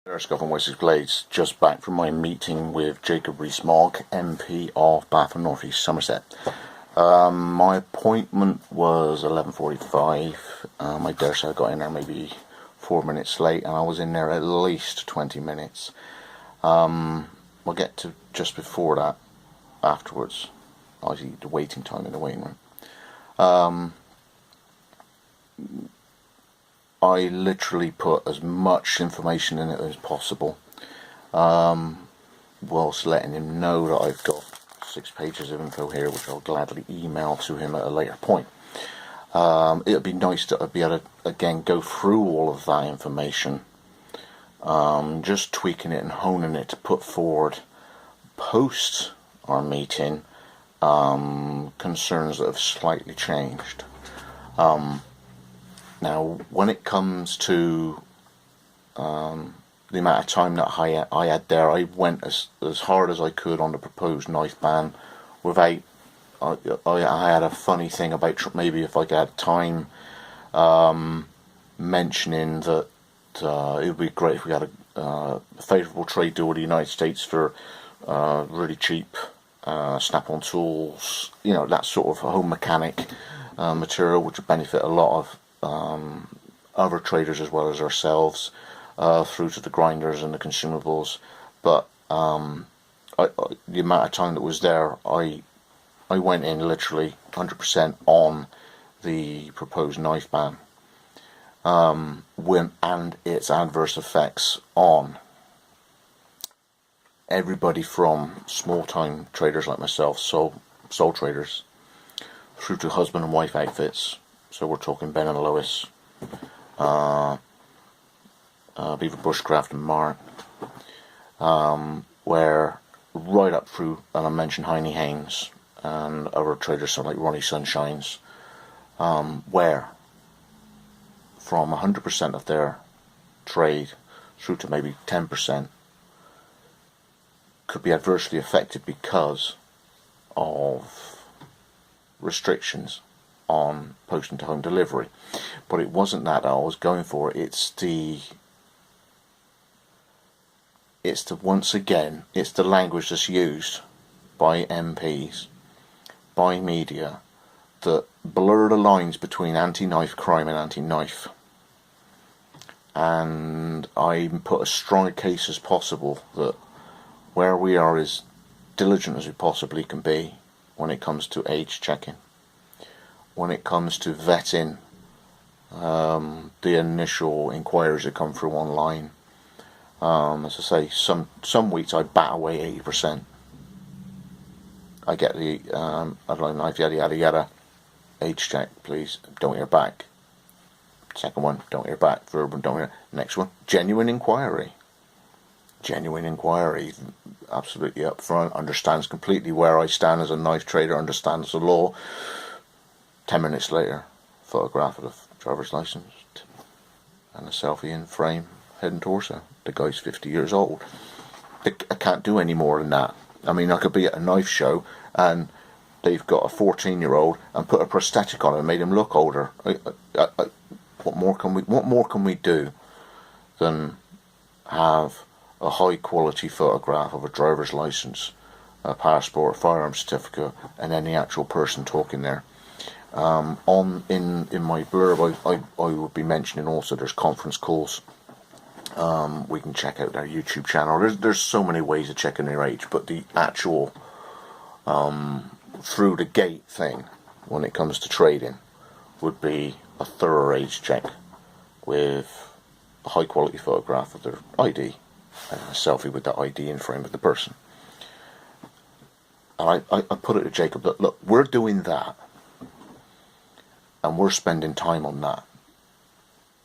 There's Jacob Wessex Blades, just back from my meeting with Jacob Rees Mogg, MP of Bath and North East Somerset. My appointment was 11:45. I dare say I got in there maybe 4 minutes late, and I was in there at least 20 minutes. We'll get to just before that afterwards. Obviously, the waiting time in the waiting room. I literally put as much information in it as possible, whilst letting him know that I've got 6 pages of info here, which I'll gladly email to him at a later point. It would be nice to be able to, again, go through all of that information, just tweaking it and honing it to put forward post our meeting, concerns that have slightly changed. Now, when it comes to the amount of time that I had there, I went as hard as I could on the proposed knife ban without... I had a funny thing about maybe if I had time, mentioning that it would be great if we had a favourable trade deal with the United States for really cheap snap-on tools, that sort of home mechanic material, which would benefit a lot of other traders as well as ourselves, through to the grinders and the consumables. But the amount of time that was there, I went in literally 100% on the proposed knife ban, and its adverse effects on everybody from small-time traders like myself, sole traders, through to husband and wife outfits. So we're talking Ben and Lois, Beaver Bushcraft and Mark, where right up through, and I mentioned Heine Haynes and other traders, so like Ronnie Sunshines, where from 100% of their trade through to maybe 10% could be adversely affected because of restrictions on posting to home delivery. But it wasn't that I was going for. It's the once again, it's the language that's used by MPs, by media, that blur the lines between anti-knife crime and anti-knife. And I put as strong a case as possible that where we are as diligent as we possibly can be when it comes to age checking, when it comes to vetting the initial inquiries that come through online. As I say, some weeks I bat away 80%. I get the I'd like knife, yada yada yada, age check please, don't hear back. Second one, don't hear back. Third one, don't hear. Next one, genuine inquiry, absolutely upfront, understands completely where I stand as a knife trader, understands the law. 10 minutes later, photograph of the driver's license and a selfie in frame, head and torso. The guy's 50 years old. I can't do any more than that. I mean, I could be at a knife show and they've got a 14-year-old and put a prosthetic on him and made him look older. What more can we do than have a high quality photograph of a driver's license, a passport, a firearms certificate, and then the actual person talking there. In my blurb, I would be mentioning also there's conference calls. We can check out their YouTube channel. There's so many ways of checking their age, but the actual through the gate thing when it comes to trading would be a thorough age check with a high quality photograph of their ID and a selfie with that ID in frame of the person. And I put it to Jacob that, look, we're doing that. And we're spending time on that.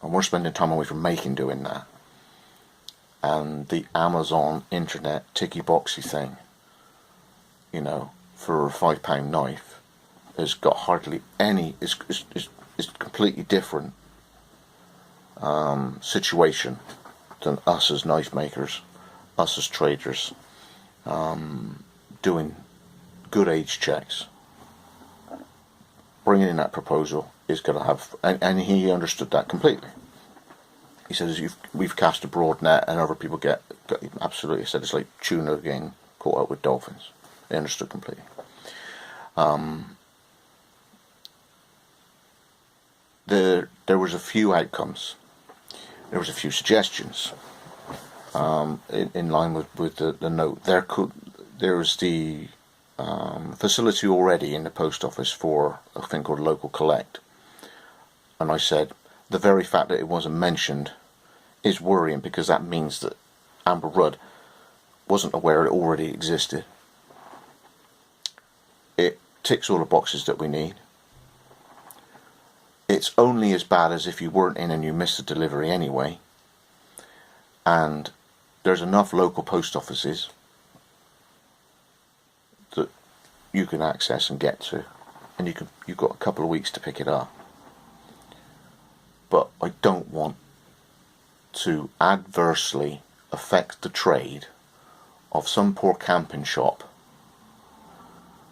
And we're spending time away from doing that. And the Amazon internet ticky boxy thing, for a £5 knife, has got hardly any, it's completely different situation than us as knife makers, us as traders, doing good age checks. Bringing in that proposal is going to have, and he understood that completely. he says, we've cast a broad net and other people get absolutely, he said, it's like tuna getting caught up with dolphins. They understood completely. There was a few outcomes. There was a few suggestions in line with the note. There was the facility already in the post office for a thing called local collect, and I said the very fact that it wasn't mentioned is worrying, because that means that Amber Rudd wasn't aware it already existed. It ticks all the boxes that we need. It's only as bad as if you weren't in and you missed a delivery anyway, and there's enough local post offices that you can access and get to, and you've got a couple of weeks to pick it up. But I don't want to adversely affect the trade of some poor camping shop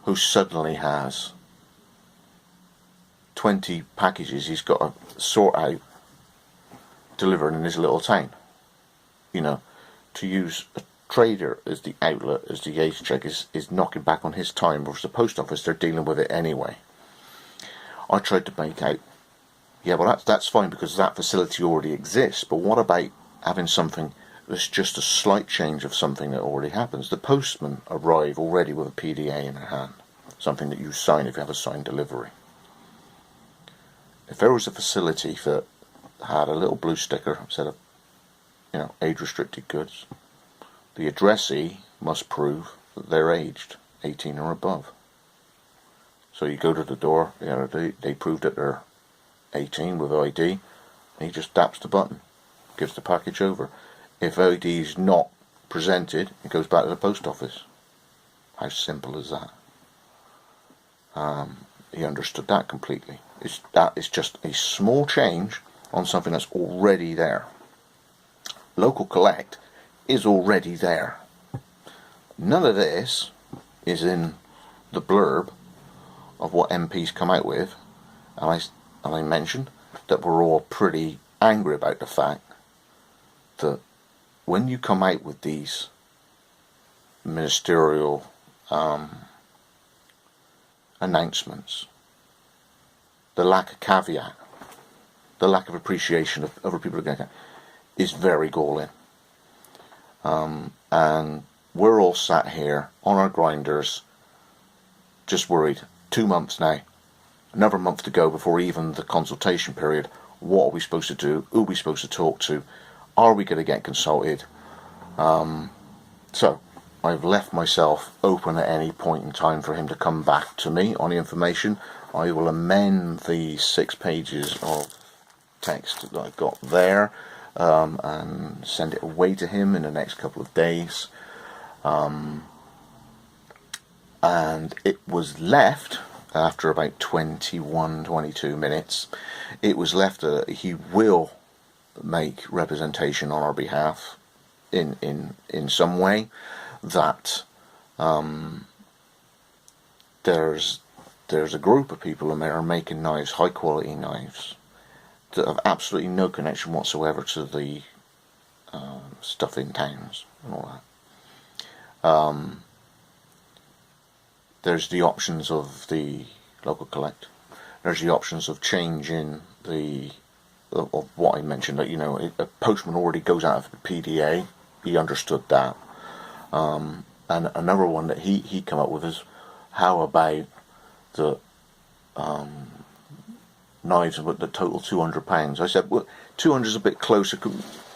who suddenly has 20 packages he's got to sort out delivering in his little town. You know, to use a trader as the outlet, as the age check, is knocking back on his time, versus the post office, they're dealing with it anyway. I tried to make out, yeah, well that's fine because that facility already exists, but what about having something that's just a slight change of something that already happens? The postman arrive already with a PDA in their hand, something that you sign if you have a signed delivery. If there was a facility that had a little blue sticker instead of, you know, age-restricted goods, the addressee must prove that they're aged 18 or above. So you go to the door, you know, they prove that they're 18 with ID, and he just taps the button, gives the package over. If ID is not presented, it goes back to the post office. How simple is that? He understood that completely. It's just a small change on something that's already there. Local collect is already there. None of this is in the blurb of what MPs come out with, and I mentioned that we're all pretty angry about the fact that when you come out with these ministerial announcements, the lack of caveat, the lack of appreciation of other people is very galling. And we're all sat here on our grinders just worried. 2 months now, another month to go before even the consultation period. What are we supposed to do? Who are we supposed to talk to? Are we going to get consulted? So I've left myself open at any point in time for him to come back to me on the information. I will amend the 6 pages of text that I've got there and send it away to him in the next couple of days. And it was left after about 22 minutes. It was left he will make representation on our behalf in some way, that there's a group of people in there making knives, high quality knives, that have absolutely no connection whatsoever to the stuff in towns and all that. There's the options of the local collect. There's the options of changing of what I mentioned, that, you know, a postman already goes out of the PDA. He understood that. And another one that he come up with is, how about the knives with the total £200? I said, well, 200 is a bit closer,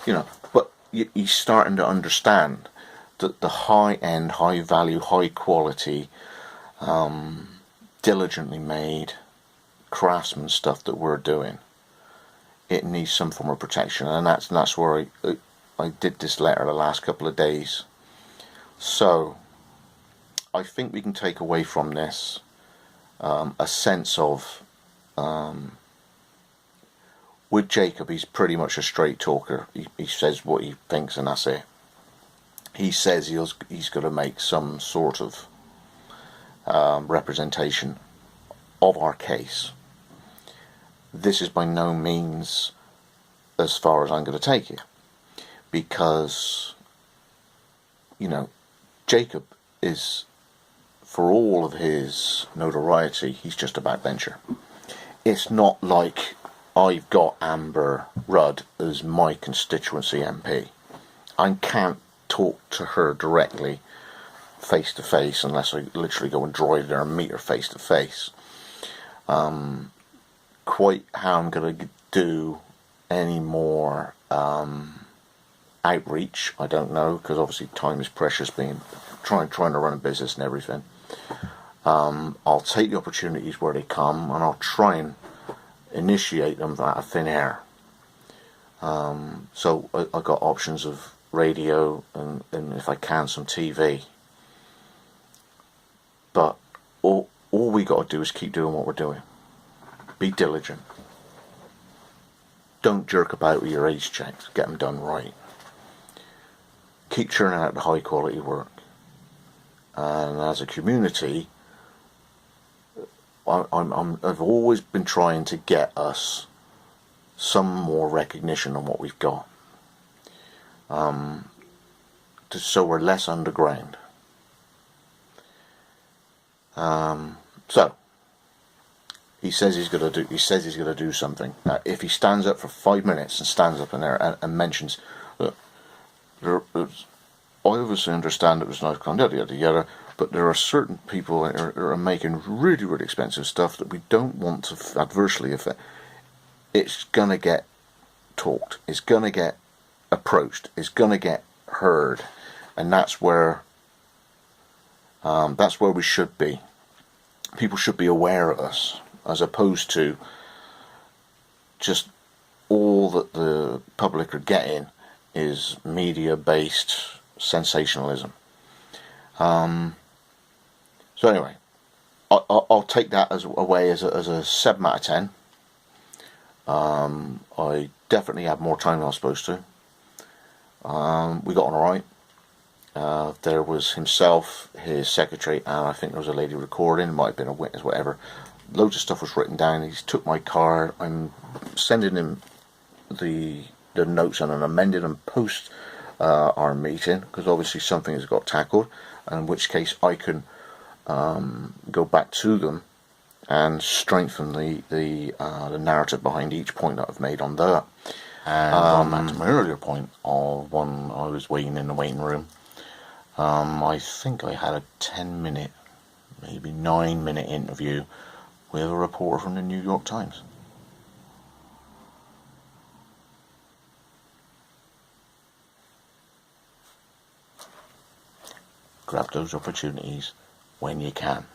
you know, but he's starting to understand that the high-end, high-value, high-quality, diligently made craftsman stuff that we're doing, it needs some form of protection, and that's where I did this letter the last couple of days. So I think we can take away from this a sense of, with Jacob, he's pretty much a straight talker. He says what he thinks, and that's it. He says he's going to make some sort of representation of our case. This is by no means as far as I'm going to take it, because, Jacob is, for all of his notoriety, he's just a backbencher. It's not like I've got Amber Rudd as my constituency MP. I can't talk to her directly face to face unless I literally go and drive there and meet her face to face. Quite how I'm going to do any more outreach, I don't know, because obviously time is precious, being trying to run a business and everything. I'll take the opportunities where they come, and I'll try and initiate them out of thin air. So I've got options of radio and if I can, some TV. But all we got to do is keep doing what we're doing. Be diligent. Don't jerk about with your age checks. Get them done right. Keep churning out the high quality work. And as a community, I've always been trying to get us some more recognition on what we've got, so we're less underground. So he says he's going to do something. Now, if he stands up for 5 minutes and stands up in there and mentions, look, I obviously understand it was nice conduct, yada, but there are certain people that are making really, really expensive stuff that we don't want to adversely affect. It's going to get talked. It's going to get approached. It's going to get heard. And that's where we should be. People should be aware of us, as opposed to just all that the public are getting is media-based sensationalism. So anyway, I'll take that as away as a 7 out of 10. I definitely had more time than I was supposed to. We got on alright. There was himself, his secretary, and I think there was a lady recording, might have been a witness, whatever. Loads of stuff was written down. He took my card. I'm sending him the notes and amended them post our meeting, because obviously something has got tackled, in which case I can go back to them and strengthen the narrative behind each point that I've made on that. And going back to my earlier point of when I was waiting in the waiting room, I think I had a 10-minute, maybe 9-minute interview with a reporter from the New York Times. Grab those opportunities when you can.